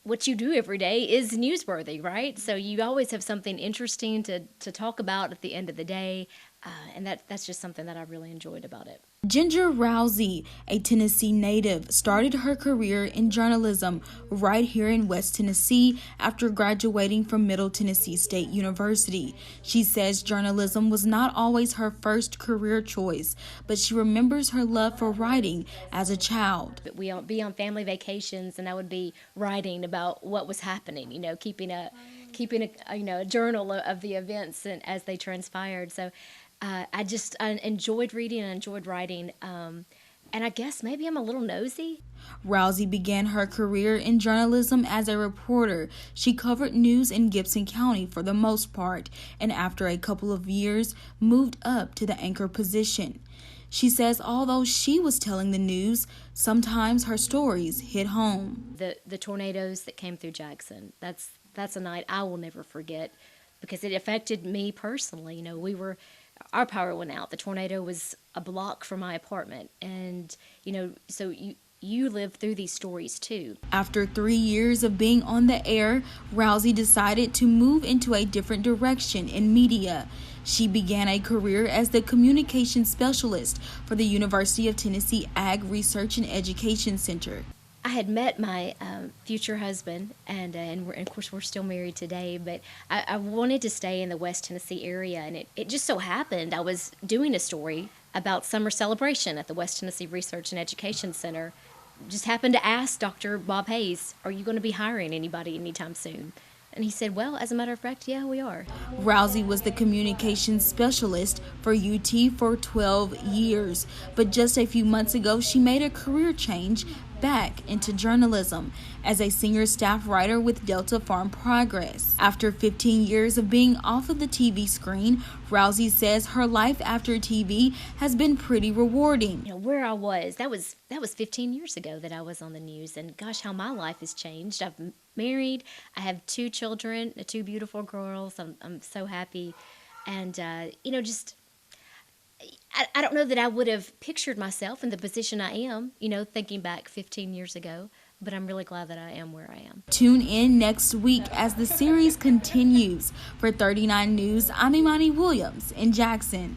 what you do every day is newsworthy, right? So you always have something interesting to talk about at the end of the day, and that's just something that I really enjoyed about it. Ginger Rowsey, a Tennessee native, started her career in journalism right here in West Tennessee after graduating from Middle Tennessee State University. She says journalism was not always her first career choice, but she remembers her love for writing as a child. We would be on family vacations, and I would be writing about what was happening, keeping a a journal of the events and as they transpired. So I enjoyed reading and enjoyed writing, and I guess maybe I'm a little nosy. Rowsey began her career in journalism as a reporter. She covered news in Gibson County for the most part, and after a couple of years, moved up to the anchor position. She says although she was telling the news, sometimes her stories hit home. The tornadoes that came through Jackson, that's a night I will never forget because it affected me personally. Our power went out. The tornado was a block from my apartment. And, so you live through these stories too. After 3 years of being on the air, Rowsey decided to move into a different direction in media. She began a career as the communication specialist for the University of Tennessee Ag Research and Education Center. I had met my future husband, and of course we're still married today, but I wanted to stay in the West Tennessee area, and it just so happened I was doing a story about summer celebration at the West Tennessee Research and Education Center. Just happened to ask Dr. Bob Hayes, are you going to be hiring anybody anytime soon? And he said, well, as a matter of fact, yeah, we are. Rowsey was the communications specialist for UT for 12 years, but just a few months ago, she made a career change back into journalism as a senior staff writer with Delta Farm Progress. After 15 years of being off of the TV screen, Rowsey says her life after TV has been pretty rewarding. Where I was, that was 15 years ago that I was on the news, and gosh, how my life has changed. I'm married, I have 2 children, 2 beautiful girls. I'm so happy, and I don't know that I would have pictured myself in the position I am, thinking back 15 years ago, but I'm really glad that I am where I am. Tune in next week as the series continues. For 39 News, I'm Imani Williams in Jackson.